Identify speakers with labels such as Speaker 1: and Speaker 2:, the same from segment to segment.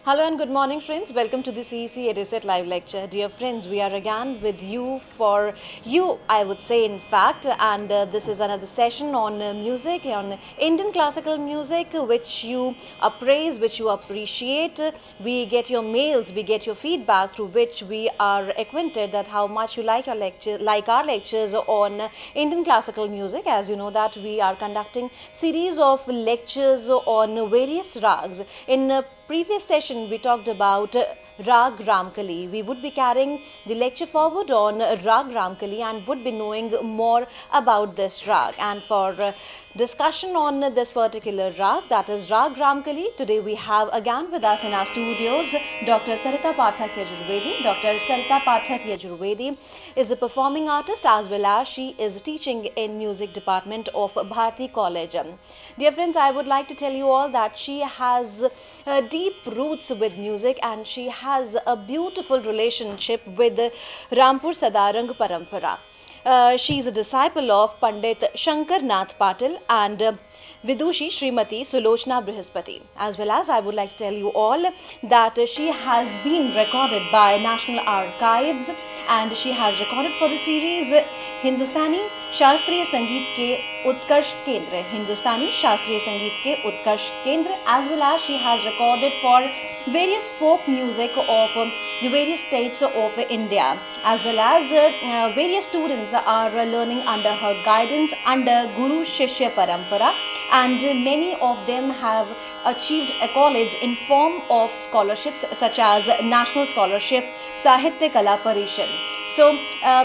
Speaker 1: Hello and good morning friends. Welcome to the CEC Reset live lecture. Dear friends, we are again with you for you, I would say in fact, and this is another session on music, on Indian classical music, which you appraise, which you appreciate. We get your mails, we get your feedback through which we are acquainted that how much you like our lectures on Indian classical music. As you know that we are conducting series of lectures on various rags. In previous session we talked about Raag Ramkali. We would be carrying the lecture forward on Raag Ramkali and would be knowing more about this rag. And for discussion on this particular rag, that is Raag Ramkali, today we have again with us in our studios Dr. Sarita Pathak Yajurvedi. Dr. Sarita Pathak Yajurvedi is a performing artist as well as she is teaching in music department of Bharati College. Dear friends, I would like to tell you all that she has deep roots with music and she has a beautiful relationship with Rampur Sadarang Parampara. She is a disciple of Pandit Shankar Nath Patil and Vidushi Srimati Sulochna Brihaspati. As well as I would like to tell you all that she has been recorded by National Archives and she has recorded for the series Hindustani Shastriya Sangeet Ke Utkarsh Kendra, Hindustani Shastriya Sangeet Ke Utkarsh Kendra, as well as she has recorded for various folk music of the various states of India, as well as various students are learning under her guidance under Guru Shishya Parampara, and many of them have achieved accolades in form of scholarships such as National Scholarship, Sahitya Kala Parishad. So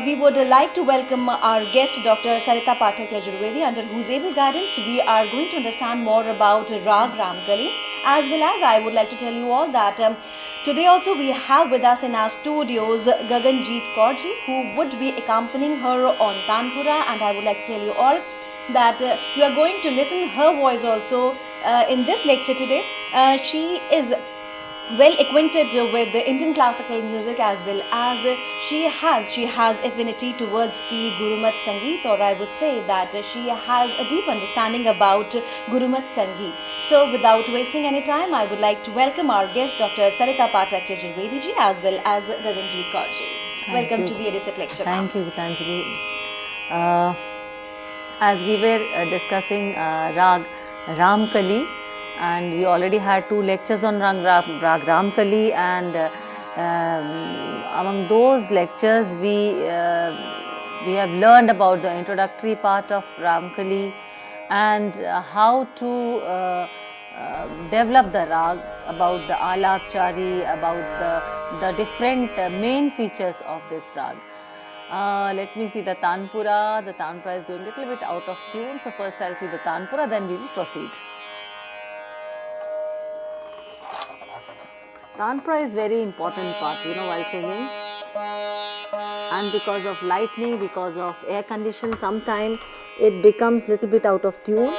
Speaker 1: we would like to welcome our guest Dr. Sarita Pathak Yajurvedi, under whose able guidance we are going to understand more about Raag Ramkali. As well as I would like to tell you all that today also we have with us in our studios Gaganjeet Kaurji, who would be accompanying her on Tanpura, and I would like to tell you all that you are going to listen her voice also in this lecture today. She is well acquainted with the Indian classical music, as well as she has affinity towards the Gurumat Sangeet, or I would say that she has a deep understanding about Gurumat Sangeet. So without wasting any time, I would like to welcome our guest Dr. Sarita Pathak Yajurvedi ji as well as Gaganjeet Kaurji. Welcome to the Reset lecture.
Speaker 2: Thank you, Gitanjali. As we were discussing Raag Ramkali, and we already had 2 lectures on Raag Ramkali, and among those lectures we have learned about the introductory part of Ramkali and how to develop the rag, about the alapchari, about the different main features of this rag. Let me see the Tanpura. The Tanpura is going a little bit out of tune, so first I'll see the Tanpura, then we will proceed. Tanpura is very important part, while singing, and because of lightning, because of air condition, sometimes it becomes little bit out of tune.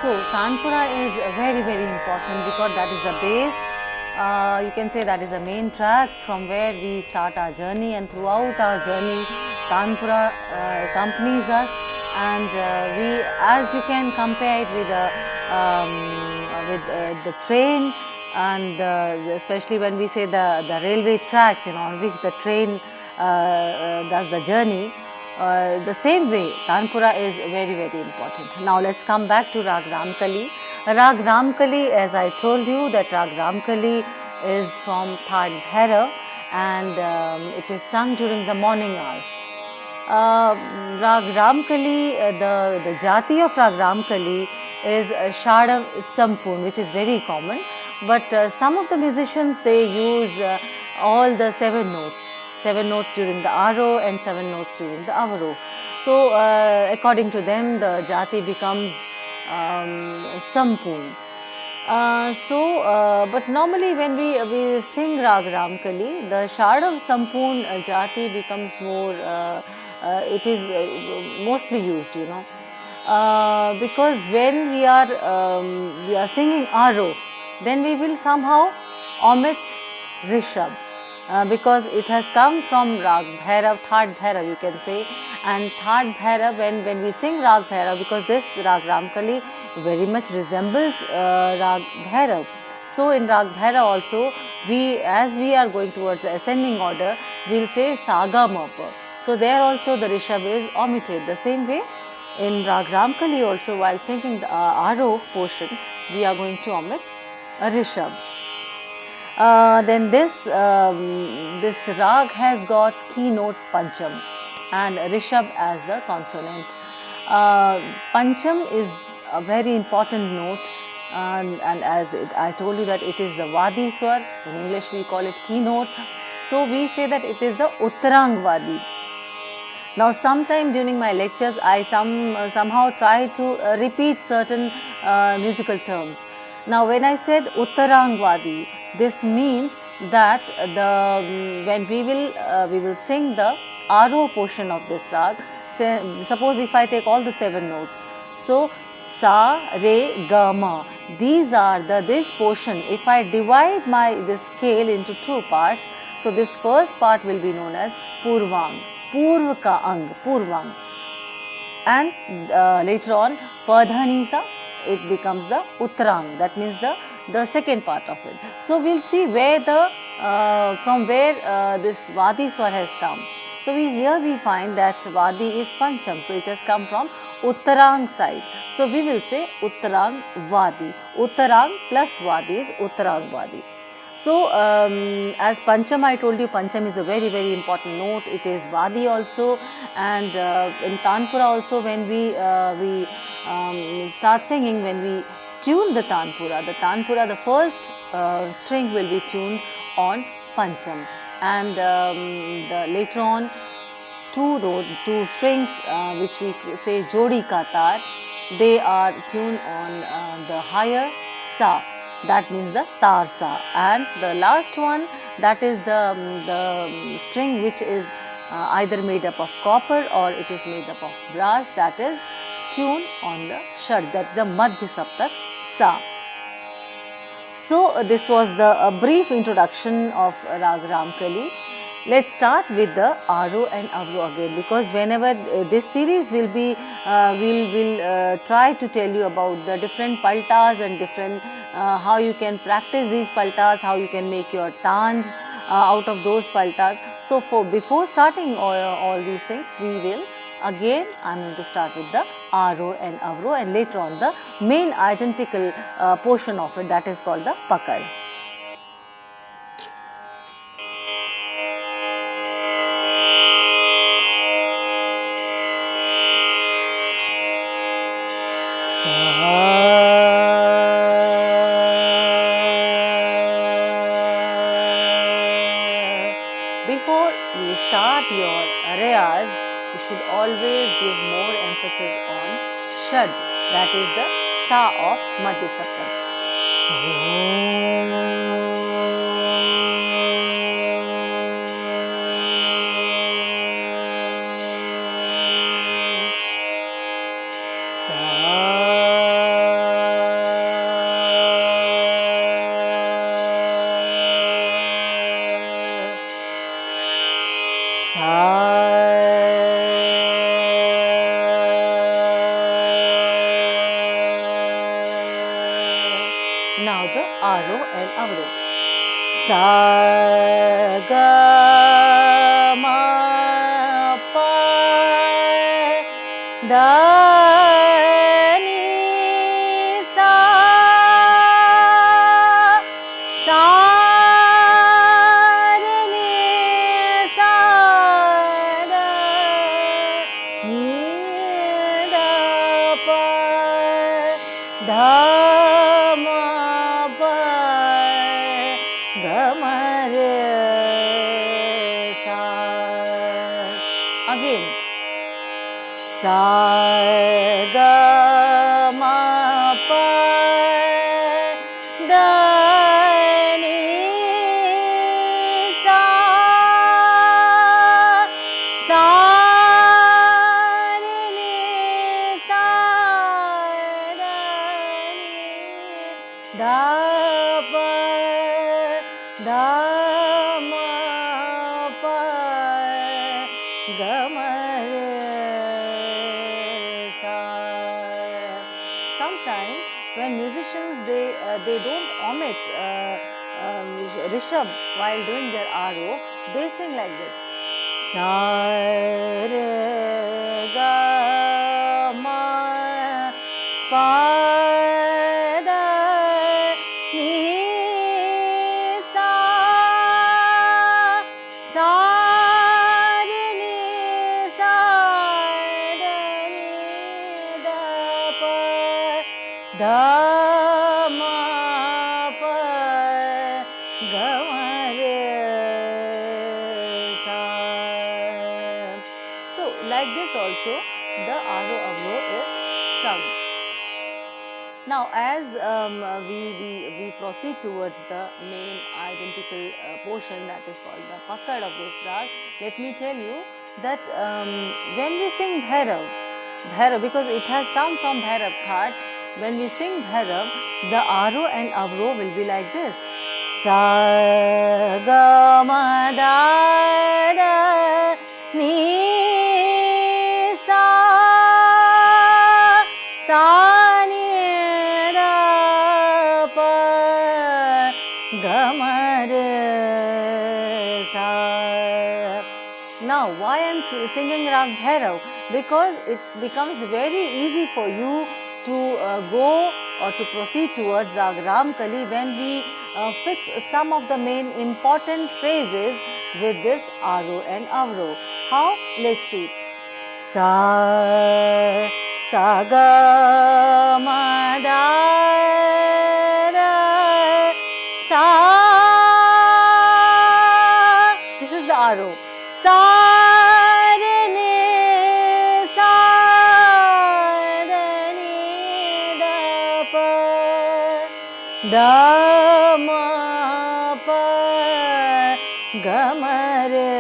Speaker 2: So Tanpura is very, very important because that is the base. You can say that is the main track from where we start our journey, and throughout our journey Tanpura accompanies us, and we, as you can compare it with the train, and especially when we say the railway track, on which the train does the journey. The same way Tanpura is very, very important. Now let's come back to Raag Ramkali. Raag Ramkali, as I told you, that Raag Ramkali is from third Bhairav, and it is sung during the morning hours. Raag Ramkali, the jati of Raag Ramkali is Shadav Sampurn, which is very common, but some of the musicians, they use all the 7 notes. 7 notes during the Aro and 7 notes during the Avaro. So according to them, the jati becomes Sampurn. But normally when we sing Raag Ramkali, the Shadav Sampurn jati becomes more, it is mostly used, because when we are singing Aro, then we will somehow omit Rishabh. Because it has come from Raag Bhairav, third Bhairav you can say, and third Bhairav, when we sing Raag Bhairav, because this Raag Ramkali very much resembles Raag Bhairav. So in Raag Bhairav also, as we are going towards the ascending order, we will say Saga Mapa. So there also the Rishabh is omitted. The same way in Raag Ramkali also, while singing the Aro portion, we are going to omit a Rishabh. Then this Raag has got keynote Pancham and Rishabh as the consonant. Pancham is a very important note, and as I told you that it is the Vadi Swar, in English we call it keynote. So we say that it is the Uttarang Vadi. Now sometime during my lectures I somehow try to repeat certain musical terms. Now when I said Uttarang Vadi, this means that when we will sing the Aro portion of this Raag. Suppose if I take all the 7 notes, so Sa, Re, Ga, Ma, these are this portion. If I divide this scale into 2 parts, so this first part will be known as Purvang, Purva ka Ang, Purvang, and later on Padhanisa, it becomes the Uttarang, that means the second part of it. So we'll see where from where this Vadi Swar has come. So here we find that Vadi is Pancham, so it has come from Uttarang side. So we will say Uttarang Vadi. Uttarang plus Vadi is Uttarang Vadi. So as Pancham, I told you Pancham is a very, very important note. It is Vadi also, and in Tanpura also, when we start singing, when we tune the Tanpura, the first string will be tuned on Pancham, and later on 2 strings which we say Jodi Ka Tar, they are tuned on the higher Sa, that means the Tar Sa, and the last one, that is the string which is either made up of copper or it is made up of brass, that is tuned on the Shad, that is the Madhya Saptak Sa. So this was the brief introduction of Raag Ramkali. Let's start with the Aro and Avro again, because whenever this series will be, we'll try to tell you about the different paltas and different how you can practice these paltas, how you can make your tans out of those paltas. So before starting all these things, we will again, I am going to start with the Aro and Avro, and later on the main identical portion of it, that is called the Pakad. Before you start your riyaz, you should always give more emphasis on Shad, that is the Sa of Madhya Saptak. Sa Sa. Now the Aro and Avro. Sa ga ma pa da ni sa sa re ni sa da ni da pa da ma pa ga ma re sa. Again. Sa ga ma pa da ni sa sa re ni sa da ni da pa da ma pa ga ma re sa. Sometimes when musicians they don't omit Rishabh while doing their aro, they sing like this. Sa re ga ma pa da ni sa sa re ni sa da ni da pa da ma pa ga ma re sa. So like this also the Aro Avro is sung. Now as we proceed towards the main identical portion that is called the Pakad of this Raag, let me tell you that when we sing Bhairav, because it has come from Bhairav Ghat, when we sing Bhairav, the Aro and Avro will be like this. Sa ga ma da da ni sa sa ni da pa ga ma re sa. Now why I am singing Raag Bhairav? Because it becomes very easy for you to go or to proceed towards Raag Ramkali when we fix some of the main important phrases with this Aro and Avro. How? Let's see. Sa sa ga ma da da sa. This is the Aro. Sa re ni sa da ni da pa da ma pa ga ma re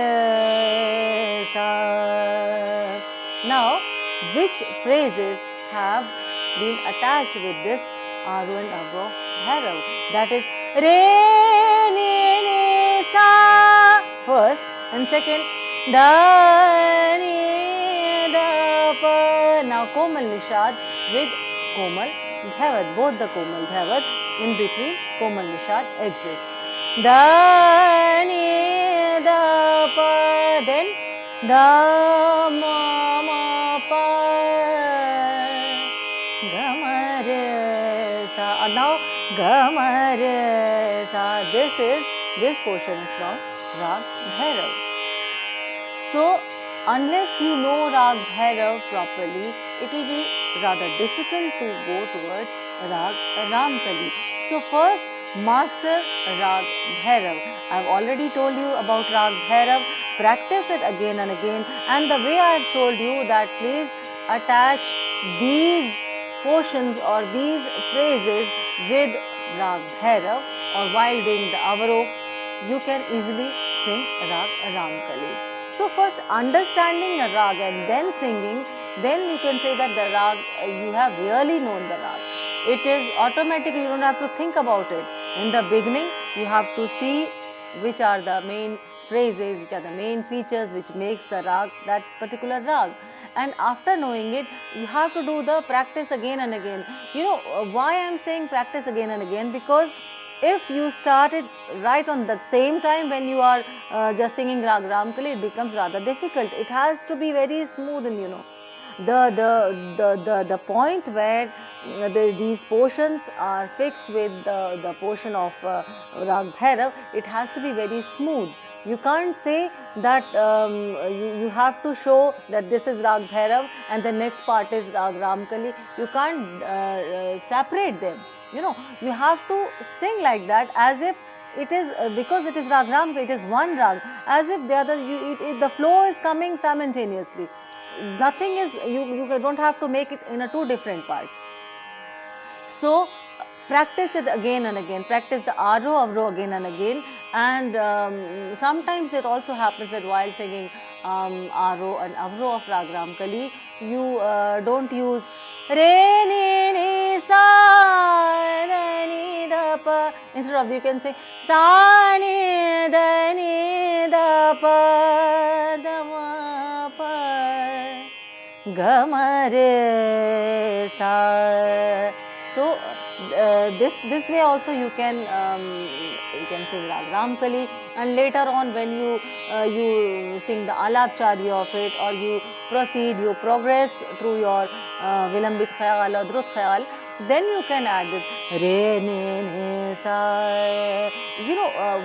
Speaker 2: sa. Now which phrases have been attached with this Aro and Avro of Bhairav? That is re ni ni sa first and second da ni da pa. Now Komal Nishad with Komal Dhaivat, both the Komal Dhaivat in between Komal Nishad exists. Da ni da pa, then da ma ma pa ga ma re sa. Now ga ma re sa. This portion is from Raag Bhairav. So unless you know Raag Bhairav properly, it will be rather difficult to go towards Raag Ramkali. So first, master Raag Bhairav. I have already told you about Raag Bhairav. Practice it again and again. And the way I have told you that please attach these portions or these phrases with Raag Bhairav, or while doing the Avro, you can easily sing Raag Ramkali. So first understanding a Raag and then singing, then you can say that the Raag, you have really known the Raag. It is automatically, you don't have to think about it. In the beginning, you have to see which are the main phrases, which are the main features which makes the rag that particular rag. And after knowing it, you have to do the practice again and again. Why I am saying practice again and again? Because if you start it right on the same time when you are just singing Raag Ramkali, it becomes rather difficult. It has to be very smooth, and the point where these portions are fixed with the portion of Raag Bhairav, it has to be very smooth. You can't say that you have to show that this is Raag Bhairav and the next part is Raag Ramkali. You can't separate them. You have to sing like that, as if it is because it is Raag Ramkali, it is one rag, as if the flow is coming simultaneously. Nothing is, you don't have to make it in two different parts. So practice it again and again, practice the Aro Avro again and again. And sometimes it also happens that while singing Aro and Avro of Raag Ramkali, you don't use Re Ni Ni Sa Da Ni Da Pa. Instead of, you can say Sa Ni Da Ni Da Pa Da Ma Pa Ga Ma Re Sa. So this way also you can sing Raag Ramkali, and later on when you sing the Alapchari of it, or you progress through your Vilambit Khayal or Drut Khayal, then you can add this Re Ni Ni Sa.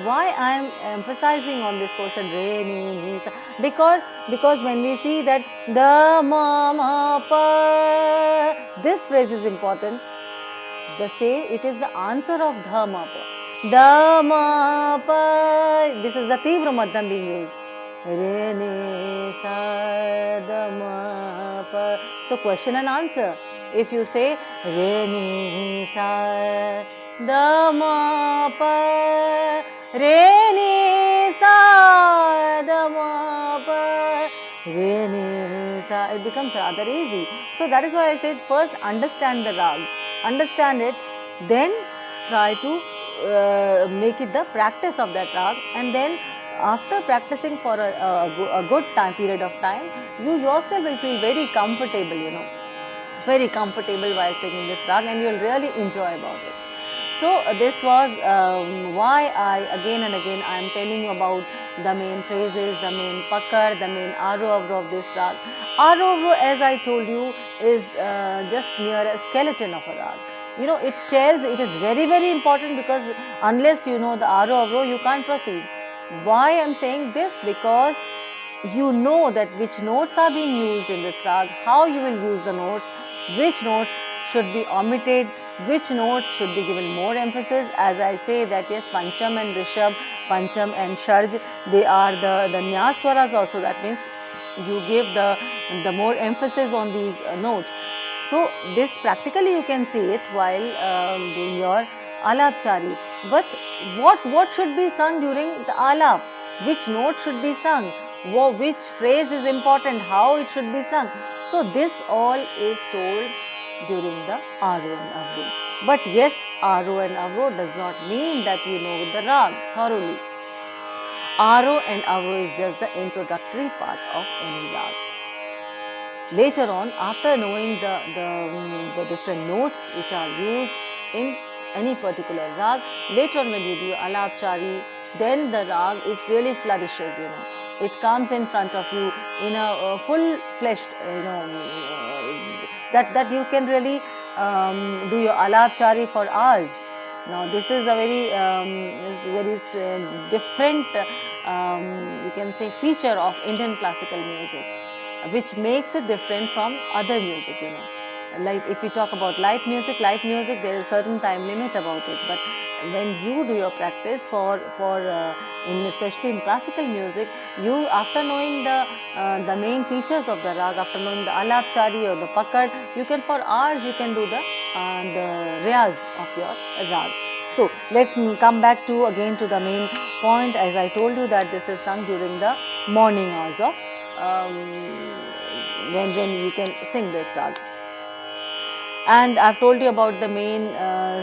Speaker 2: Why I am emphasizing on this portion Re Ni Ni Sa? Because when we see that Da Ma Ma Pa, this phrase is important. The same, it is the answer of Dha Ma Pa. Da Ma Pa, this is the Tivra Madhyam being used. Re Ni Sa Da Ma Pa. So question and answer. If you say Re Ni Sa Da Ma Pa, Re Ni Sa Da Ma Pa, Re Ni Sa, it becomes rather easy. So that is why I said first understand the rag. Understand it, then try to make it the practice of that rag, and then after practicing for a good period of time, you yourself will feel very comfortable, very comfortable while singing this rag, and you will really enjoy about it. So this was why I again and again I am telling you about the main phrases, the main pakad, the main Aro Avro of this rag. Aro Avro, as I told you, is just mere a skeleton of a rag. It tells, it is very, very important, because unless you know the Aro Avro, you can't proceed. Why I am saying this? Because you know that which notes are being used in this rag, how you will use the notes, which notes should be omitted, which notes should be given more emphasis. As I say that yes, Pancham and Rishabh, Pancham and Sharj, they are the Nyaswaras also. That means you give the more emphasis on these notes. So this practically you can see it while doing your Alapchari. But what should be sung during the Alap? Which note should be sung? Which phrase is important? How it should be sung? So this all is told during the Aro and Avro. But yes, Aro and Avro does not mean that you know the rag thoroughly. Aro and Avro is just the introductory part of any rag. Later on, after knowing the different notes which are used in any particular rag, later on when you do Alapchari, then the rag is really flourishes, It comes in front of you in a full-fleshed, that you can really do your Alapchari for hours. Now this is a very different, you can say, feature of Indian classical music, which makes it different from other music, Like if we talk about light music, there is a certain time limit about it. But when you do your practice especially in classical music, you, after knowing the main features of the rag, after knowing the Alapchari or the Pakad, you can for hours you can do the riyaz of your rag. So let's come back again to the main point. As I told you that this is sung during the morning hours of when you can sing this rag. And I've told you about the main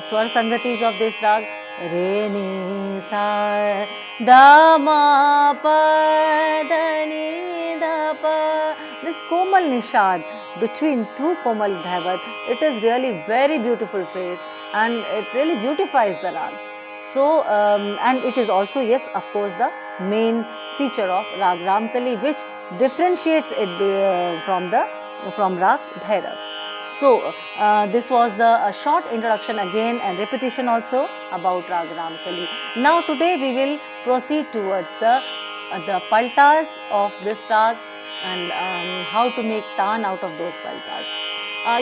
Speaker 2: swar sangatis of this rag. Re Ni Sa da ma pa da ni da pa. This komal nishad between two komal dhaivat, it is really very beautiful phrase and it really beautifies the rag. So, and it is also, yes, of course, the main feature of Raag Ramkali, which differentiates it from Raag Bhairav. So, this was the short introduction again and repetition also about Raag Ramkali. Now, today we will proceed towards the paltas of this rag and how to make taan out of those paltas.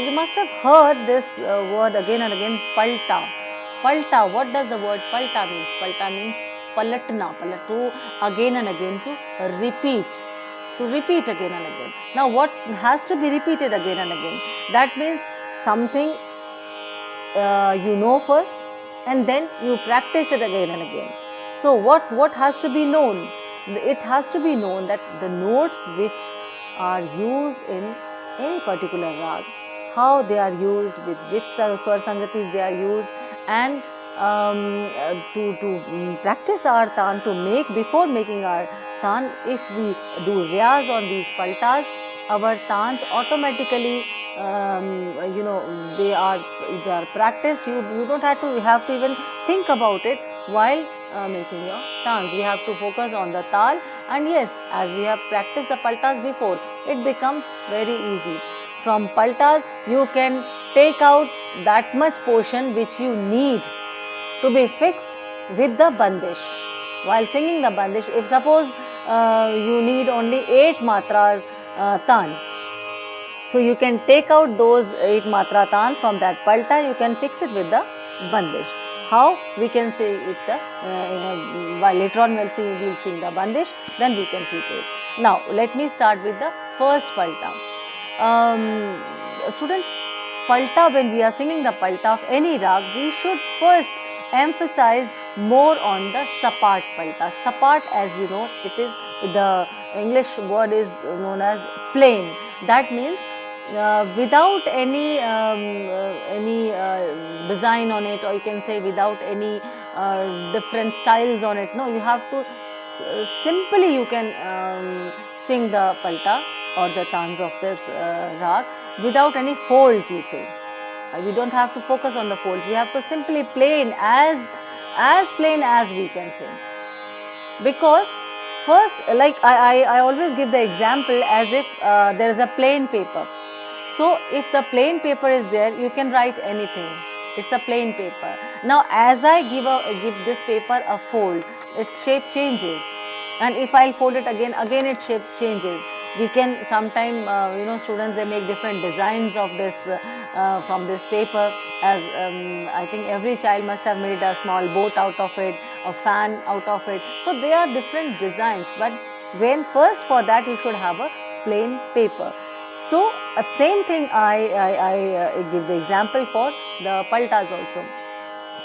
Speaker 2: You must have heard this word again and again, palta. Palta, what does the word palta means? Palta means palatna, to again and again, to repeat again and again. Now what has to be repeated again and again? That means something you know first and then you practice it again and again. So what has to be known? It has to be known that the notes which are used in any particular rag, how they are used, with which swar sangatis they are used, and to practice our taan, to make before making our taan, if we do riyaz on these paltas, our taans automatically they are practiced. You don't have to even think about it while making your taans. We have to focus on the tal, and yes, as we have practiced the paltas before, it becomes very easy. From paltas, you can take out that much portion which you need to be fixed with the bandish. While singing the bandish, if suppose you need only 8 matras taan, so you can take out those 8 matra taan from that palta, you can fix it with the bandish. How we can say it, while later on we'll sing the bandish, then we can see to it. Now let me start with the first palta. Students, palta, when we are singing the palta of any rag, we should first emphasize more on the sapat palta. Sapat, as you know, it is the English word is known as plain. That means without any design on it, or you can say without any different styles on it. No, you have to simply you can sing the palta or the taans of this rag without any folds, you say. We don't have to focus on the folds. We have to simply plain, as plain as we can sing. Because first, like I always give the example as if there is a plain paper. So if the plain paper is there, you can write anything. It's a plain paper. Now as I give this paper a fold, its shape changes. And if I fold it again its shape changes. We can sometime, students, they make different designs of this from this paper. As I think every child must have made a small boat out of it, a fan out of it. So they are different designs. But when first for that you should have a plain paper. So same thing I give the example for the paltas also.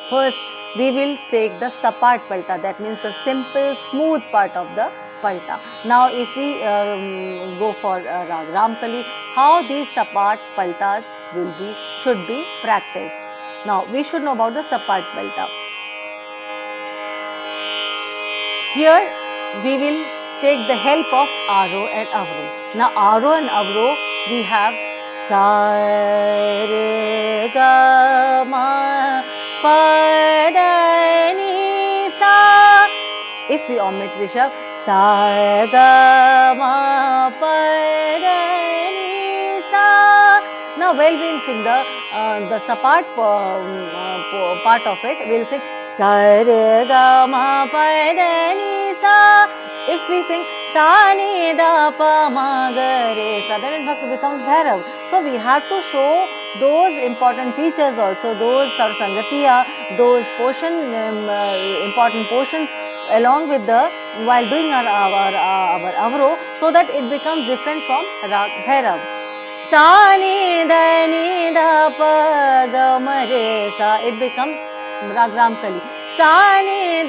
Speaker 2: First we will take the sapat palta, that means the simple smooth part of the palta. Now if we go for Raag Ramkali, how these sapat paltas should be practiced. Now we should know about the sapat palta. Here we will take the help of aro and avro. Now aro and avro, we have sa re ga ma pa da ni sa. If we omit rishabh, sa ga ma pa da ni sa. Now while we will sing the sapat part of it, we will sing sa re ga ma pa da ni sa. If we sing sa ni da pa ma ga re sa, then it becomes Bhairav. So we have to show those important features also, those swar sangatiya, those important portions along with while doing our avro, so that it becomes different from Raag Bhairav. Sa ni da pa ga ma re sa, it becomes Raag Ramkali. Sa ni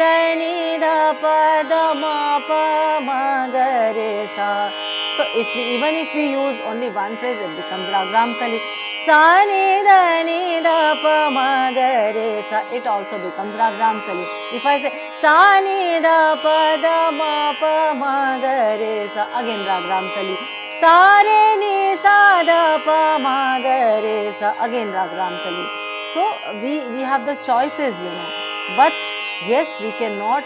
Speaker 2: da pa da ma pa ma ga re sa. So even if we use only one phrase, it becomes Raag Ramkali. Sa ni da pa ma ga re sa, it also becomes Raag Ramkali. If I say sa ni da pa da ma pa ma ga re sa. Again Raag Ramkali. Sa re ni sa da pa ma ga re sa. Again Raag Ramkali. So we have the choices, you know, but yes, we cannot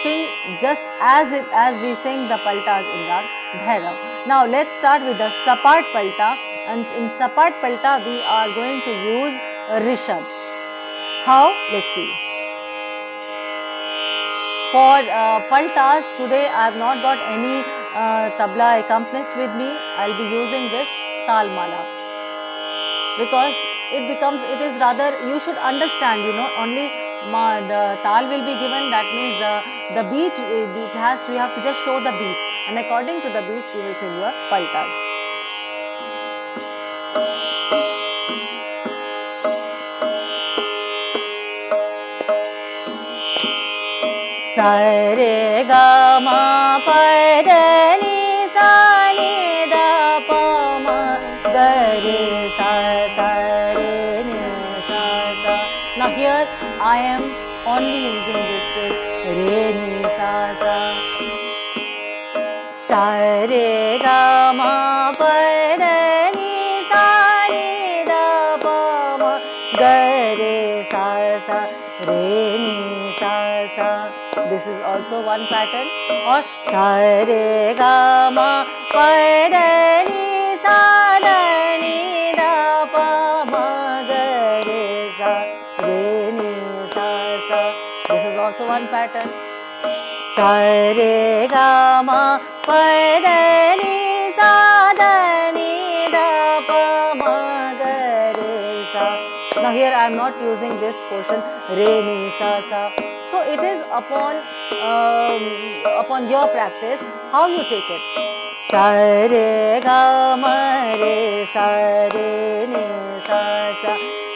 Speaker 2: sing just as we sing the paltas in Raag Bhairav. Now let's start with the Sapat palta, and in Sapat palta we are going to use Rishabh. How? Let's see. For paltas today I have not got any tabla accompanist with me. I'll be using this talmala, because it is rather, you should understand, you know, only the tal will be given, that means the beat, we have to just show the beats, and according to the beats you will sing your paltas. Sa re ga ma pa da ni sa ni da pa ma ga re sa sa re ni sa sa. Now here I am only using this phrase re ni sa sa. Sa re ga ma pa da ni sa ni da pa ma ga re sa sa re ni sa sa. This is also one pattern. Or sa re ga ma pa da ni sa da ni da pa ma ga re sa re ni sa sa. This is also one pattern. Sa re ga ma pa da ni sa da ni da pa ma ga re sa. Now here I am not using this portion re ni sa sa. So it is upon your practice how you take it. Sa re ga ma re sa re ni sa sa.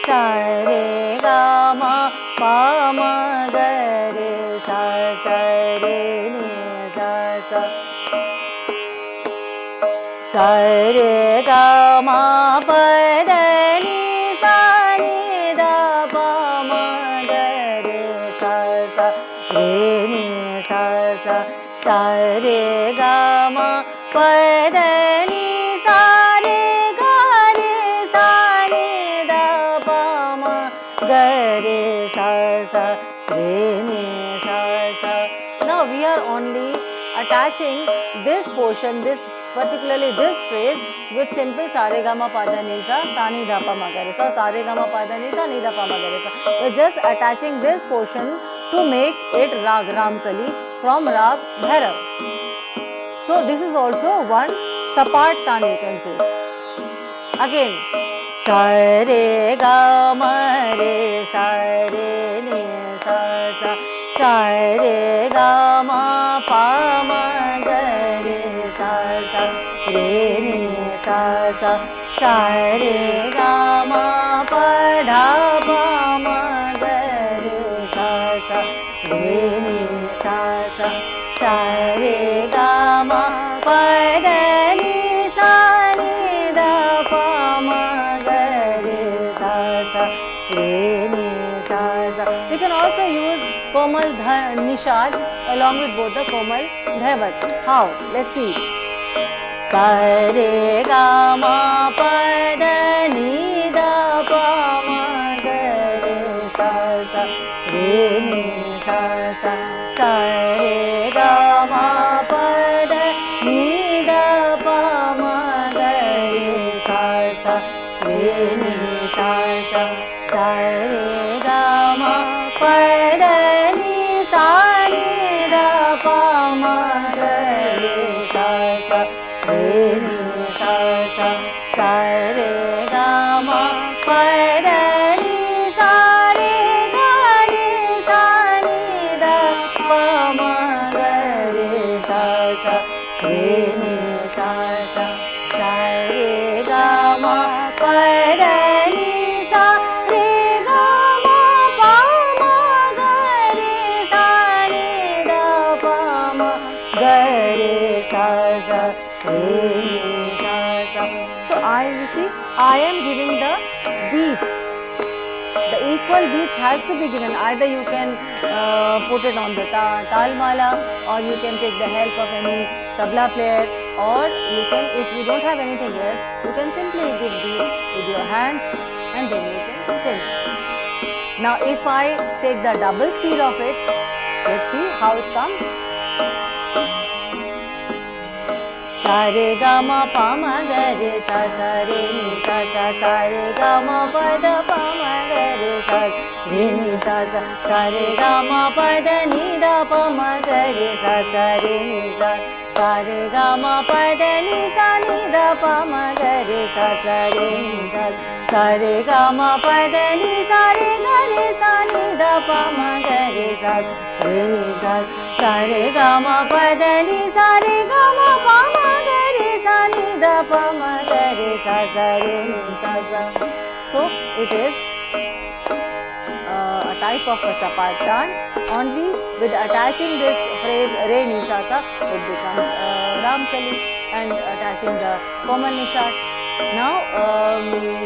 Speaker 2: Sa re ga ma pa ma ga re sa sa re ni sa sa. Sa re ga ma pa da ni sa ni da pa ma ga re sa sa re ni sa sa. Sa re ga ma pa da ni sa re ga re sa ni da pa ma ga re sa sa re ni sa sa. Now we are only attaching this portion, particularly this phrase, with simple sa re ga ma pa da ni sa ni da pa ma ga re sa. Sa re ga ma pa da ni sa ni da pa ma ga re sa. We are just attaching this portion to make it Raag Ramkali from Raag Bhairav. So this is also one Sapat tan, you can say. Again, sa re ga ma re sa re ni sa sa. Sa re ga ma pa ma ga re sa sa re ni sa sa. Sa re ga ma pa dha pa ma ga re sa sa re ni sa sa. Sa re ga ma pa da ni sa ni da pa ma ga re sa sa re ni sa sa. We can also use Komal Nishad along with both the Komal Dhaivat. How? Let's see. Sa re ga ma pa da ni da pa ma ga re sa sa re ni sa sa. Sa re ga ma pa da ni da pa ma ga re sa sa re ni sa sa. Sa re ga ma pa da ni sa ni da pa ma ga re sa sa re ni sa sa. Sa re ga ma pa da ni sa re ga re sa ni da pa ma ga re sa sa re ni sa sa. Sa re ga ma pa da ni sa re ga ma pa ma ga re sa ni da pa ma ga re sa sa re ni sa sa. So you see, I am giving the beats, the equal beats has to be given. Either you can put it on the tal mala, or you can take the help of any tabla player, or you can, if you don't have anything else, you can simply give these with your hands and then you can sing. Now if I take the double speed of it, let's see how it comes. Sa re ga ma pa ma ga re sa sa re ni sa sa sa re ga ma pa da pa ma ga re sa re ni sa sa sa re ga ma pa da ni da pa ma ga re sa sa re ni sa sa re ga ma pa da ni sa ni da pa ma ga re sa sa re ni sa sa re ga ma pa da ni sa re ga re sa ni da pa ma ga re sa re ni sa sa re ga ma pa da ni sa re ga ma pa ma ga re sa ni da pa ma ga re sa sa re ni sa sa. So it is a type of a sapartan. Only with attaching this phrase re ni sa sa, it becomes Ramkali, and attaching the Komal Nishad. Now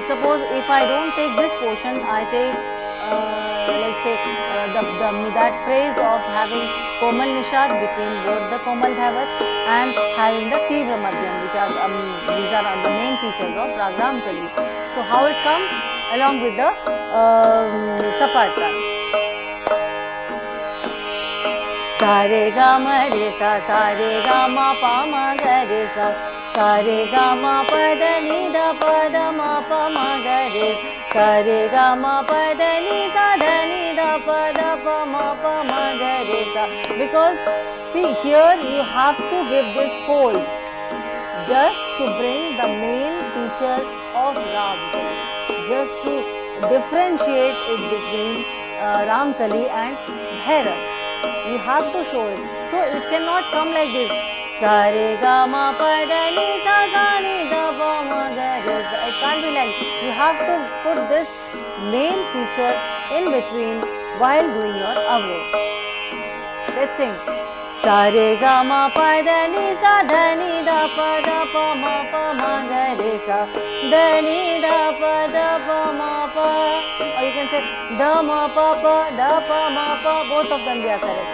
Speaker 2: suppose if I don't take this portion, I take like say that phrase of having Komal Nishad between both the Komal Dhavat and having the Tivra Madhyam, which are these are the main features of Raag Ramkali. So how it comes along with the sapartan. Sa re ga ma re sa sa re ga ma pa ma ga re sa sa re ga ma pa da ni da pa da ma pa ma ga re sa re ga ma pa da ni sa da ni da pa ma pa ma ga re sa. Because see, here you have to give this fold just to bring the main feature of Ramkali, just to differentiate it between Ramkali and Bhairav. You have to show it. So it cannot come like this. Sa re ga ma pa da ni sa sa ni da pa ma ga re sa. It can't be like. You have to put this main feature in between while doing your avro. Let's sing. Sa re ga ma pa da ni sa da ni da pa ma ga re sa da ni da pa ma pa. Or you can say da ma pa ma, both of them they are correct.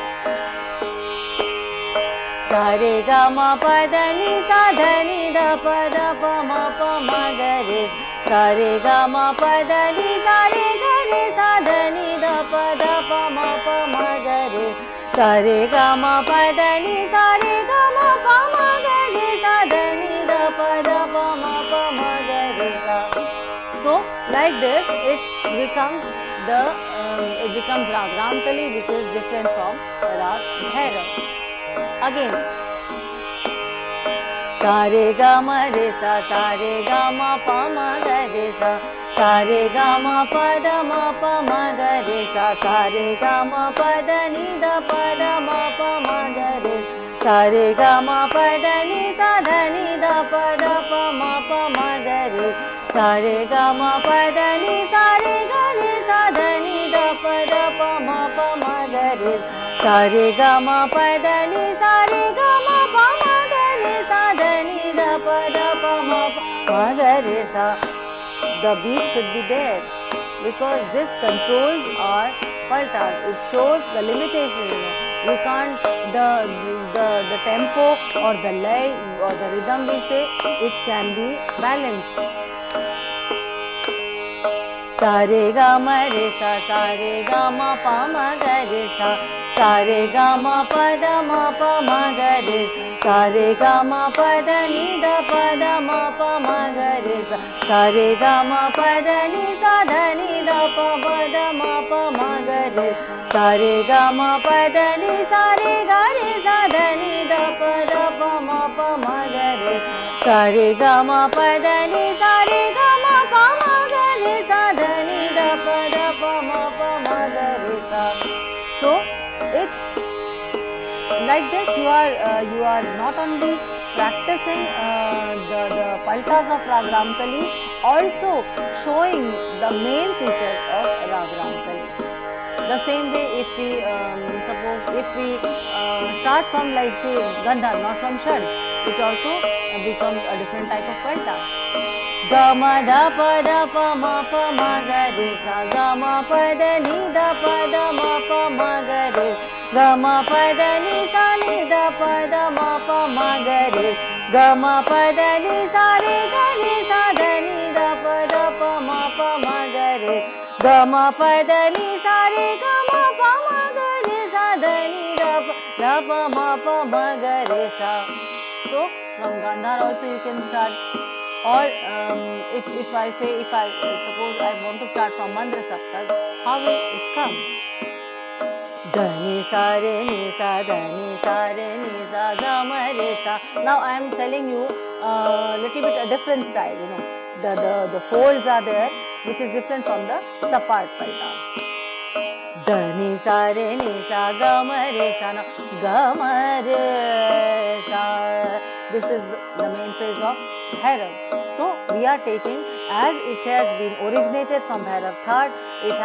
Speaker 2: Sa re ga ma pa da ni sa da ni da pa ma ga re sa re ga ma pa da ni sa re ga re sa da ni da pa ma ga re sa re ga ma pa da ni sa re ga ma pa ma ga re sa da ni da pa ma ga re sa. So like this it becomes Raag Ramkali, which is different from Raag Bhairav. Again, sa re ga ma re sa re ga ma pa ma ga re sa re ga ma pa ma ga re sa re ga ma pa da ni da pa ma ga re sa re ga ma pa da ni sa da ni da pa ma ga re sa re ga ma pa da ni sa re ga re sa da ni da pa ma ga re sa re ga ma pa da ni sa re ga ma pa ma ga re sa da ni da pa ma ga re sa. The beat should be there because this controls our paltas. It shows the limitation. You can't the tempo or the lay or the rhythm we say, it can be balanced. Sa re ga ma re sa re ga ma pa ma ga re sa re ga ma pa ma ga re sa re ga ma pa da ni da pa ma ga re sa re ga ma pa da ni sa da ni da pa ma ga re sa re ga ma pa da ni sa re ga re sa da ni da pa ma ga re sa re ga ma pa da ni sa re ga ma pa ma ga re sa da ni da pa ma ga re sa. So it like this you are not only practicing the paltas of Raag Ramkali, also showing the main features of Raag Ramkali. The same way, if we suppose if we start from like say Gandhar, not from Shad, it also becomes a different type of palta. ga ma da pa ma ga re sa, ga ma pa da ni da ma ga re, ga ma pa da ni sa ni da ma ga re, ga ma pa da ni sa re ga re sa da ni da ma ga re, ga ma pa da ni sa re ga ma ga re sa da ni da ma ga re sa. So from Gandhar also you can start, or if I say, suppose I want to start from Mandra Saptak, how will it come? Dani sa re ni sa, dani sa re ni sa, ga ma re sa. Now I am telling you little bit a different style, you know. The folds are there, which is different from the Sapat Palta. Dani sa re ni sa, ga ma re sa. Now ga ma re sa. This is the main phrase of Bhairav. So we are taking, as it has been originated from Bhairav Third, it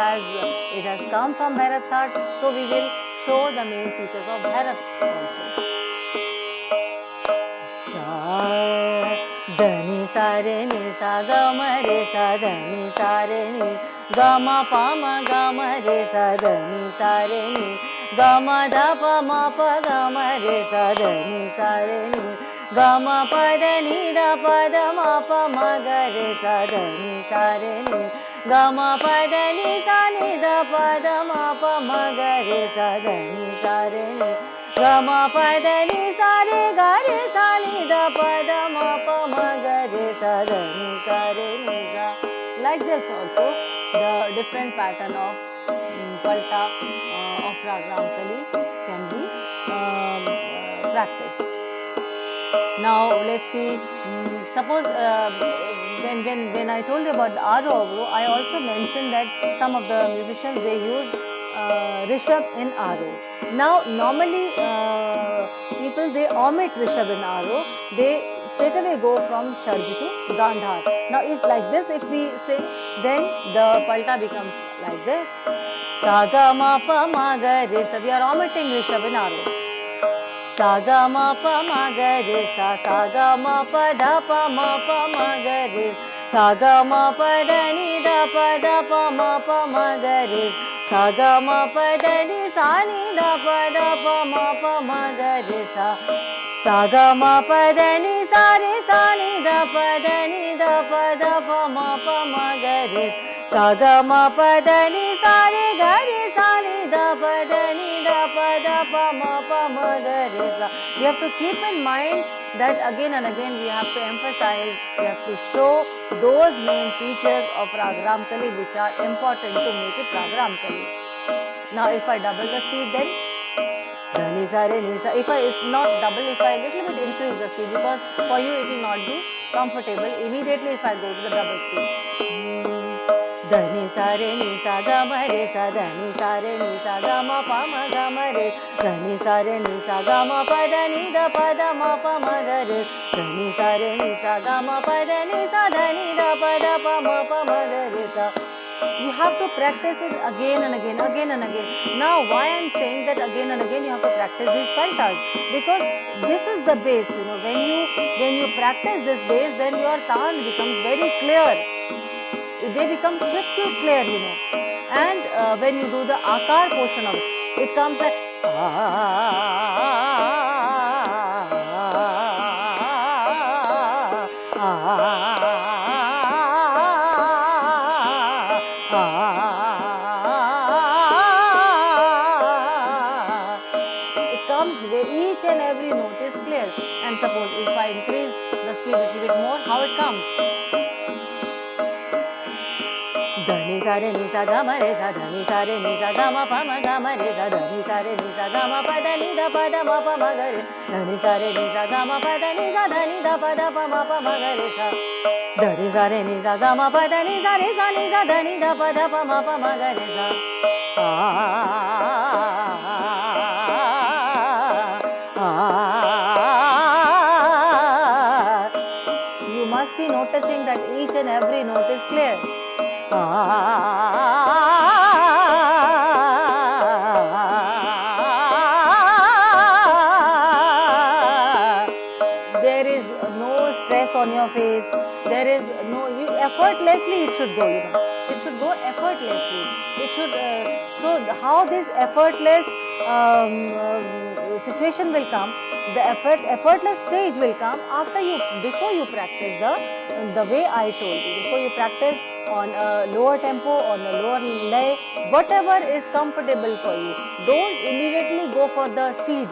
Speaker 2: has come from Bhairav Third. So we will show the main features of Bhairav also. Dani sa re ni sa, ga ma re sa, dani sa re ni, ga ma pa ma re sa, dani sa re ni, ga ma da pa ga ma re sa, dani sa re ni, ga ma pa da ni da ma ga re sa, dani sa re ni, ga ma pa da ni sa ni da ma ga re sa, dani sa re ni, ga ma pa da ni sa re ga re sa ni da ma ga re sa, dani sa re ni sa. Like this also, the different pattern of Palta of Raag Ramkali can be practiced. Now let's see, suppose when I told you about the Aro, I also mentioned that some of the musicians, they use Rishabh in Aro. Now normally people, they omit Rishabh in Aro, they straight away go from Sharj to Gandhar. Now if like this, if we sing, then the Palta becomes like this. Sa ga ma pa ma ga re sa, we are omitting Rishabh in Aro. Sa ga ma pa ma ga re sa, sa ga ma pa da ma ga re, sa ga ma pa da ni da ma ga re, sa ga ma pa da ni sa ni da ma ga re sa, sa ga ma pa da ni sa re sa ni da ni da ma ga re, sa ga ma pa da ni sa re ga re sa ni da ni da ma ga re sa. We have to keep in mind that again and again we have to emphasize, we have to show those main features of Raag Ramkali which are important to make it Raag Ramkali. Now if I double the speed, then Dani sa re ni sa. If I is not double, if I little bit increase the speed, because for you it will not be comfortable immediately if I go to the double speed. Dani sa re ni sa, ga ma re sa, dani sa re ni sa, ga ma pa ma ga ma re, dani sa re ni sa, ga ma pa da ni da ma ga re, dani sa re ni sa, ga ma pa da ni sa, dani da ma ga re sa. You have to practice it again and again, again and again. Now why I am saying that again and again you have to practice these paltas? Because this is the base, you know. When you practice this base, then your taan becomes very clear. They become crystal clear, you know. And when you do the akar portion of it, it comes like it comes where each and every note is clear. And suppose if I increase the speed a little bit more, how it comes? Dani sa re ni sa, ga ma re sa, dani sa re ni sa, ga ma pa ma ga ma re sa, dani sa re ni sa, ga ma pa da ni da ma ga re, dani sa re ni sa, ga ma pa da ni sa, dani da ma ga re sa, dani sa re ni sa, ga ma pa da ni sa re sa ni sa, dani da ma ga re sa. You must be noticing that each and every note is clear. There is no stress on your face. There is no, effortlessly it should go, it should go effortlessly. It should, so how this effortless situation will come, the effortless stage will come before you practice the way I told you, before you practice on a lower tempo, on a lower lay, whatever is comfortable for you. Don't immediately go for the speed,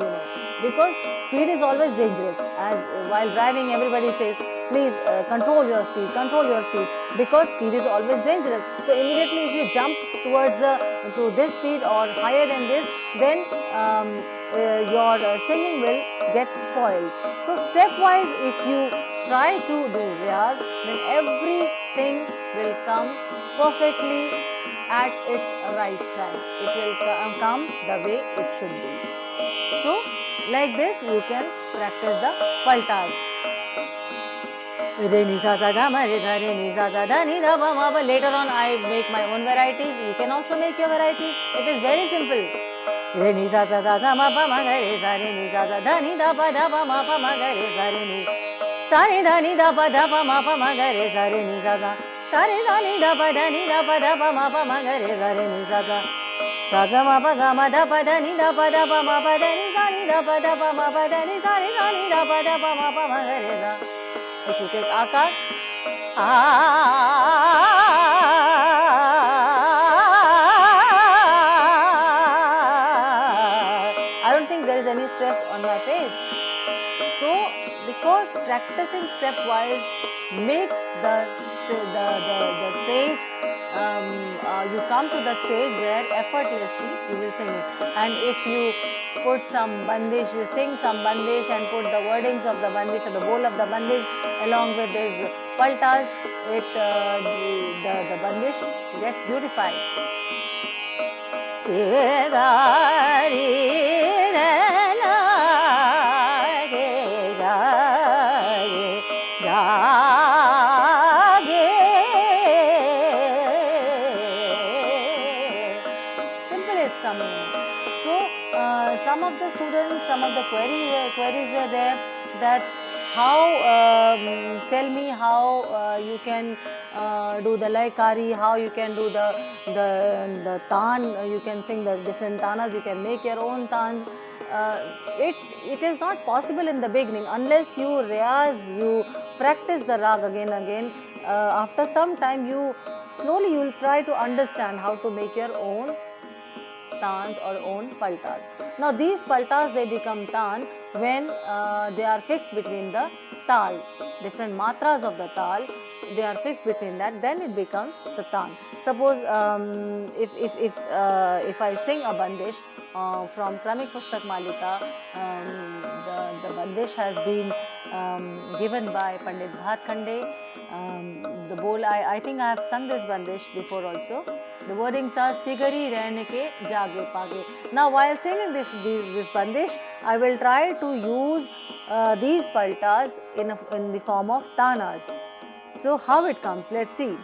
Speaker 2: because speed is always dangerous. As while driving, everybody says, please control your speed, because speed is always dangerous. So immediately if you jump towards to this speed or higher than this, then your singing will get spoiled. So stepwise, if you try to do riyaz, then everything will come perfectly at its right time. It will come the way it should be. So like this you can practice the paltas. Re ni sa sa ga ma re sa da ni da ba ma ba. Later on I make my own varieties. You can also make your varieties. It is very simple. Re ni sa sa ga ma ba ma ga re sa da ni da ba ma ba ma ga re sa re ni. Sa ni da ni da ba ma ba ma ga re sa re ni sa sa. Sa re da ni da ba ma ba ma ga re sa re ni sa sa. Sa ga ma ba ga ma da ba da ni da ba ma ba da ni sa ni da ba ma ba da ni sa ni da ba ma ba ma ga re sa. If you take akar, I don't think there is any stress on my face. So, because practicing stepwise makes the stage, you come to the stage where effortlessly you will sing it. And if you put some bandish, you sing some bandish and put the wordings of the bandish or the bowl of the bandish along with these paltas, the bandish gets beautified. Some of the students, some of the queries were there that how, tell me how you can do the laikari, how you can do the taan, you can sing the different tanas, you can make your own taans. It is not possible in the beginning unless you riyaz, you practice the raag again and again. After some time, you will try to understand how to make your own taans or own paltas. Now these paltas, they become taan when they are fixed between the tal, different matras of the tal, they are fixed between that, then it becomes the taan. Suppose if I sing a bandish from Kramik Pustak Malika, the bandish has been given by Pandit Bhatkhande. The bowl, I think I have sung this bandish before also. The wordings are Sigari Rehne ke Jage Page. Now while singing this bandish, I will try to use these paltas in the form of tanas. So how it comes, let's see.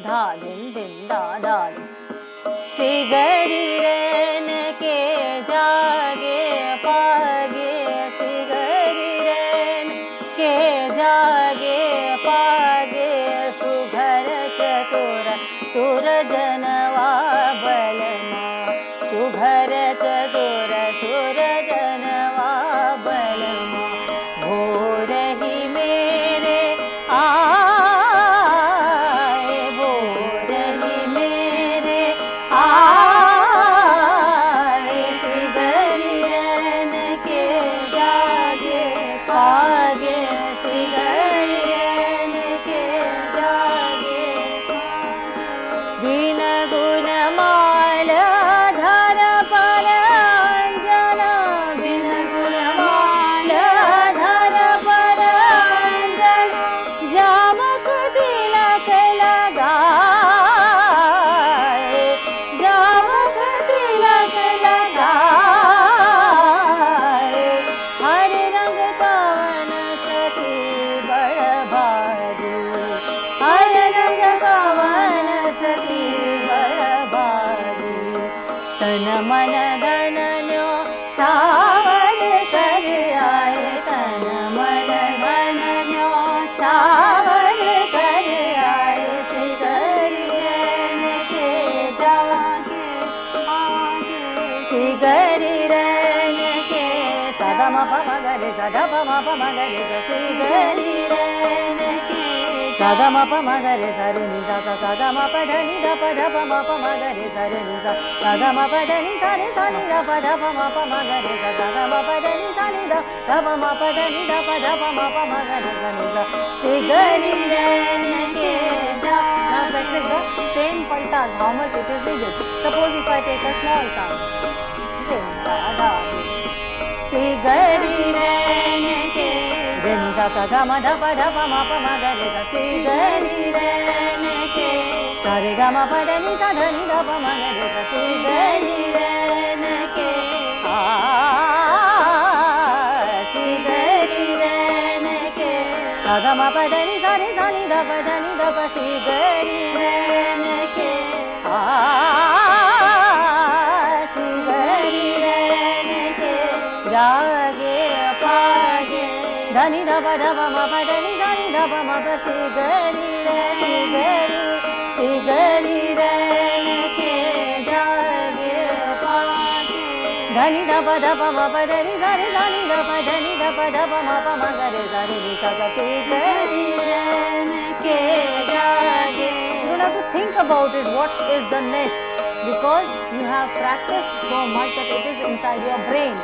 Speaker 2: Dha din din da da. Sigari rehne ke jage page, sigari rehne ke jage page, sughar chatura surjanava balma, sughar chatura surjanava balma, bhorahi mere aaye, bhorahi mere aaye, sigari ma pa ma ga re sa da pa ma pa ma ga re sa si ga ri re na ke sa ga ma pa ma ga re sa re ni sa sa ga ma pa dha ni da pa ma pa ma ga re sa re ni sa ga ma pa dha ni sa re sa ni da pa ma pa ma ga re sa ga ma pa dha ni sa ni da pa ma pa dha ni da pa ma pa ma ga re sa ni sa si ga ri re na ke ja. Now practice the same paltas, how much it is needed. Suppose if I take a small town, si ga ri re na ke re ni sa ga ma da pa ma ga re sa si ga ri re na ke sa re ga ma pa da ni da pa ma ga re sa si ga ri re na ke si ga ri re na ke sa ga ma pa da ni da pa si ga ri re na ke si ga ri re na ke jaage paage dhani da pa ma pa da ni da pa ma pa si ga ri re si ga ri re na ke jaage paage dhani da pa ma pa da ni da pa ma pa ma ga re sa re ni sa si ga ri re na ke jaage. You don't have to think about it, what is the next, because you have practiced so much that it is inside your brain.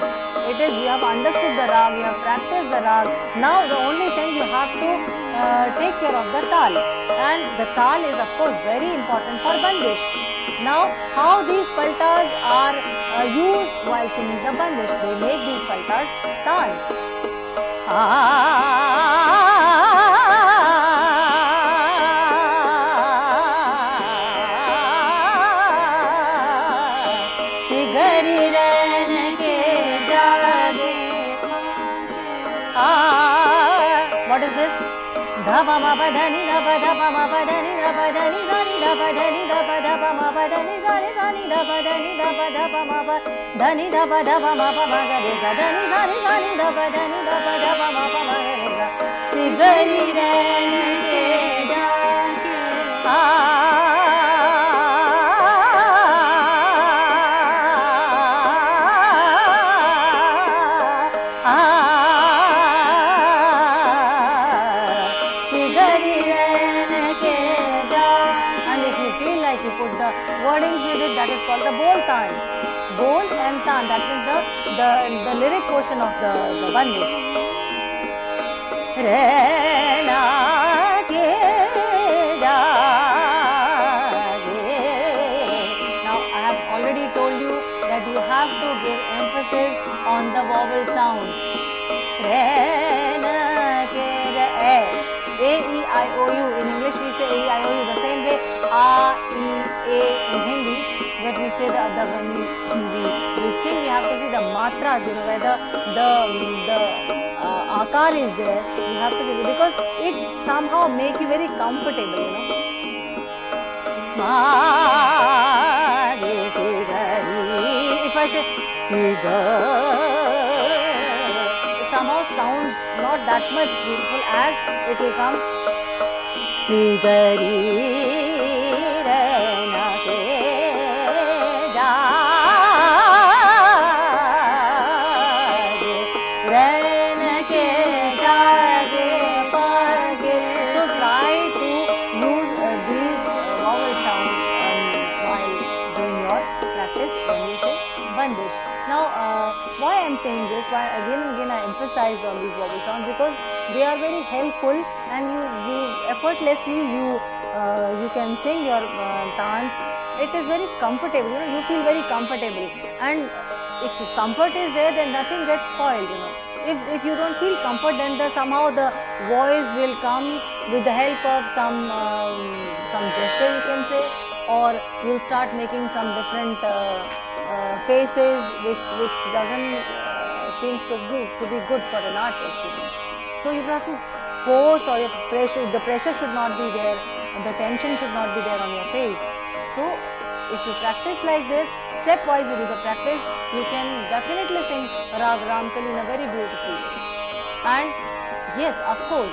Speaker 2: It is, you have understood the raag, you have practiced the raag. Now the only thing you have to take care of the tal, and the tal is of course very important for bandish. Now how these paltas are used while singing the bandish? They make these paltas tal. What is this? Dha pa ma pa dha ni da pa ma pa dha ni da pa da ni da ni da pa dha ni da pa ma pa dha ni da ni da pa dha ni da pa ma pa dha ni da pa ma pa ma ga re sa dha ni da ni da pa dha ni da pa ma pa ma ga re sa si ga ri re na ke ja ke wordings with it, that is called the bol tan. Bol and tan, that is the lyric portion of the bandish. Re na ke jaage. Now I have already told you that you have to give emphasis on the vowel sound. Re na ke re. A-E-I-O-U. In English we say A-E-I-O-U. The same way A-E-A in Hindi. When we say when we sing, we have to see the matras, where the akar is there. You have to see, because it somehow make you very comfortable, Ma, re, si, ga, ri. If I say si, ga, it somehow sounds not that much beautiful as it will come si, ga, ri, re, na, ke, jaage, re, na, ke, jaage, paage. So try to use these vowel sounds while doing your practice when you say bandish. Now, why I am saying this, why again and again I emphasize on these vowel sounds, because they are very helpful, and you effortlessly you can sing your tans. It is very comfortable, you feel very comfortable, and if comfort is there, then nothing gets spoiled, If you don't feel comfort, then somehow the voice will come with the help of some gesture, you can say, or you'll start making some different faces which doesn't seems to be good for an artist. So you have to force, or the pressure should not be there, and the tension should not be there on your face. So if you practice like this, stepwise you do the practice, you can definitely sing Raag Ramkali in a very beautiful way. And yes, of course,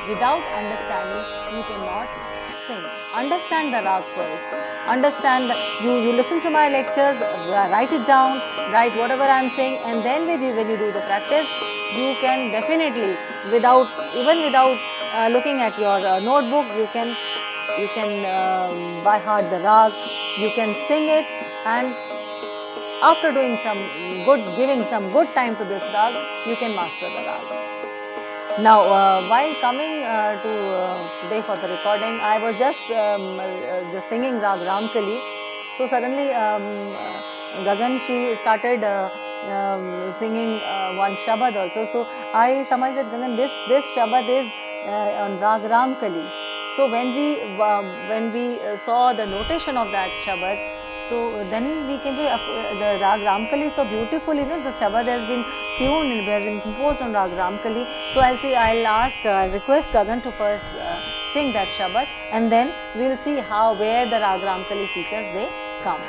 Speaker 2: without understanding, you cannot sing. Understand the raag first. Understand, you listen to my lectures, write it down, write whatever I am saying, and then when you do the practice, you can definitely, even without looking at your notebook, you can by heart the rag, you can sing it, and after doing giving some good time to this rag, you can master the rag. Now, while coming to today for the recording, I was just singing Raag Ramkali. So suddenly, Gagan, she started singing one Shabad also. So I surmised that Gagan, this Shabad is on Raag Ramkali. So when we saw the notation of that Shabad, so then we came to the Raag Ramkali. So beautifully, the Shabad has been tuned and has been composed on Raag Ramkali. So I'll request Gagan to first sing that Shabad, and then we'll see where the Raag Ramkali features they come.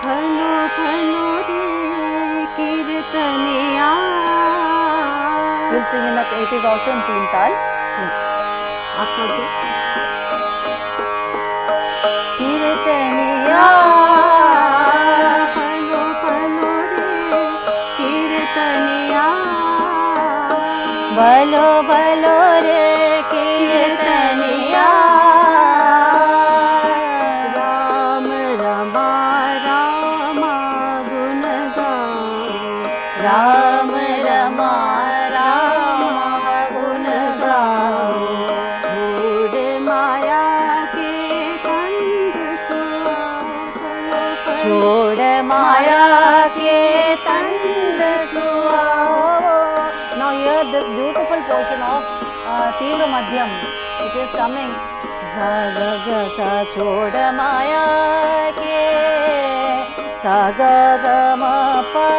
Speaker 3: Phalo phalo re kirtaniya.
Speaker 2: We'll sing in that. It is also in teen tal.
Speaker 3: आप सब दो.
Speaker 2: Kirtaniya.
Speaker 3: Phalo phalo re kirtaniya.
Speaker 2: Balo balo re kirtaniya.
Speaker 3: Raam Rama Rama gun gao.
Speaker 2: Raam Rama Rama gun gao.
Speaker 3: छोड़ माया के तंग
Speaker 2: छोड़ माया के तंग सुआओ. Now here this beautiful portion of Tiro Madhyam, it is coming. Sa ga ga sa छोड़ माया के सा ga ga ma pa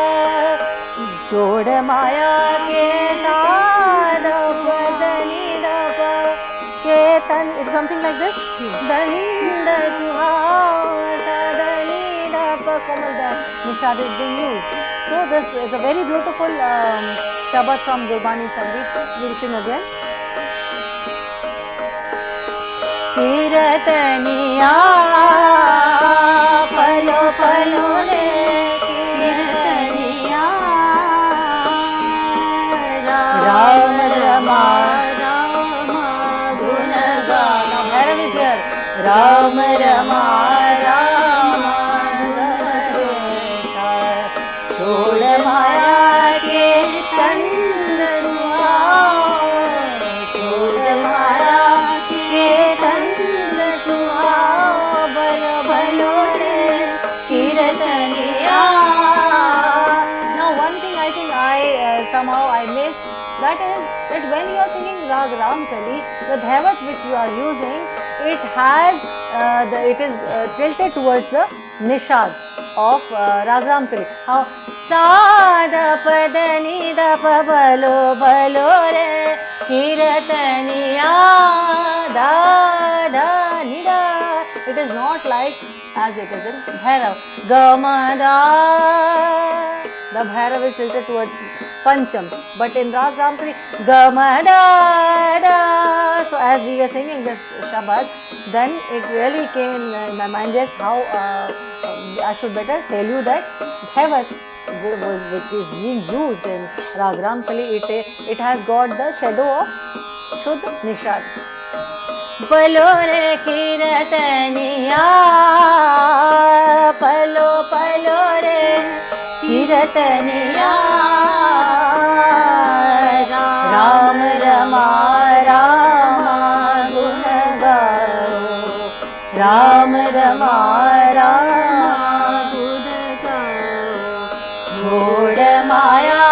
Speaker 2: छोड़ माया के सा da pa da ni da pa ke tan. It's something like this. Danda suhao da da ni da pa. Komal da nishad is being used. So this is a very beautiful Shabad from Gurbani Sangeet. We'll sing again. Kirtaniya palo palo re kirtaniya. Raam Rama
Speaker 3: Rama
Speaker 2: gun gao. Now Bhairav is here. Raam Rama Rama gun gao. Chhod maya ke tand suhao. Chhod maya ke tand suhao. Balo balo re kirtaniya. Now one thing I think somehow I missed, that is that when you are singing Raag Ramkali, the dhavat which you are using, it is tilted towards the nishad of Raag Ramkali. How sa da pa da ni da pa balo balo re kirtaniya da da ni da. It is not like as it is in Bhairav. Ga ma da. The Bhairav is tilted towards Pancham, but in Raag Ramkali, ga ma da da. So as we were singing this Shabad, then it really came in my mind, yes, how I should better tell you that Dhavat, which is being used in Raag Ramkali, it has got the shadow of Shuddh Nishad. Palo re kirtaniya, palo palo re kirtaniya. Raam Rama Rama gun gao. Raam Rama Rama gun gao. Chhod maya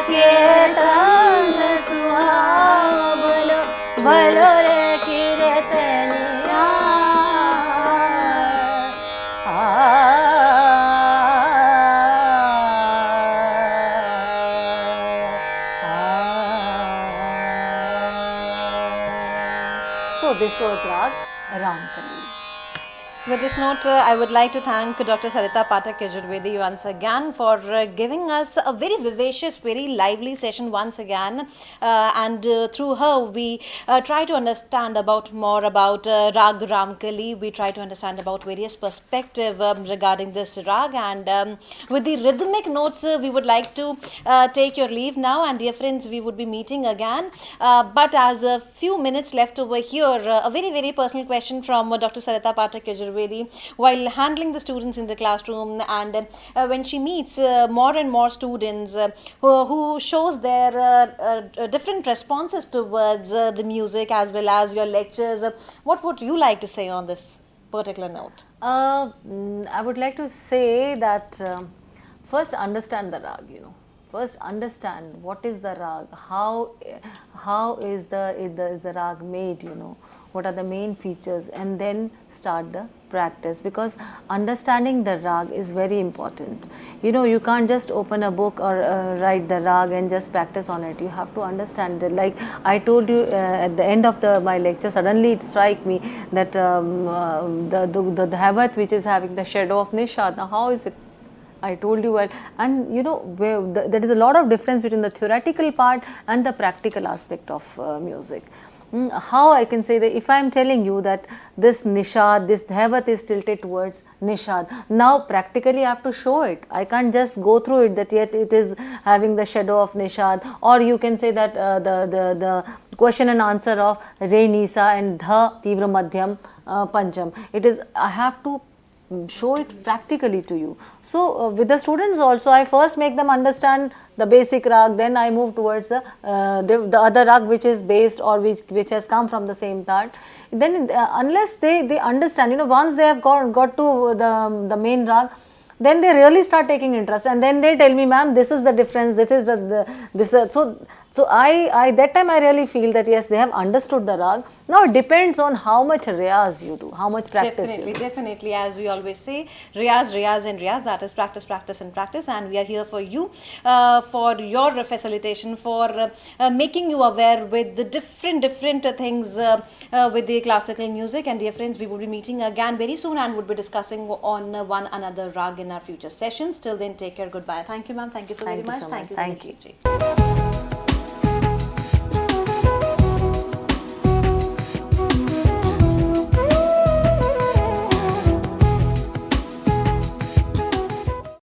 Speaker 2: ke tand suhao. Balo balo re kirtaniya. So this was Raag Ramkali.
Speaker 1: With this note, I would like to thank Dr. Sarita Pathak Yajurvedi once again for giving us a very vivacious, very lively session once again. And through her, we try to understand more about Raag Ramkali. We try to understand about various perspective regarding this Raag. And with the rhythmic notes, we would like to take your leave now. And dear friends, we would be meeting again. But as a few minutes left over here, a very, very personal question from Dr. Sarita Pathak Yajurvedi while handling the students in the classroom, and when she meets more and more students who shows their different responses towards the music as well as your lectures, what would you like to say on this particular note?
Speaker 2: I would like to say that first understand the Raag, First understand what is the Raag, how is the Raag made, what are the main features, and then start the practice, because understanding the Raag is very important. You can't just open a book or write the Raag and just practice on it. You have to understand it. Like I told you at the end of my lecture, suddenly it struck me that the Dhavat, which is having the shadow of Nishad, now how is it? I told you well, and there is a lot of difference between the theoretical part and the practical aspect of music. How I can say that if I am telling you that this Nishad, this Dhavat is tilted towards Nishad, now practically I have to show it. I can't just go through it that yet it is having the shadow of Nishad, or you can say that the question and answer of Re Nisa and Dha Tivra Madhyam Pancham. I have to show it practically to you. So with the students also, I first make them understand the basic Raag, then I move towards the other Raag which is based or which has come from the same tat. Then unless they understand, once they have got to the main Raag, then they really start taking interest, and then they tell me, ma'am, this is the difference, this is so I that time I really feel that yes, they have understood the Raag. Now it depends on how much riyaz you do, how much practice you do.
Speaker 1: Definitely, as we always say, riyaz and riyaz, that is practice and practice, and we are here for you, for your facilitation, for making you aware with the different things with the classical music. And dear friends, we will be meeting again very soon and would be discussing on one another Raag in our future sessions. Till then, take care, goodbye. Thank you, ma'am. Thank you so very much.
Speaker 2: Thank you.
Speaker 1: Thank you.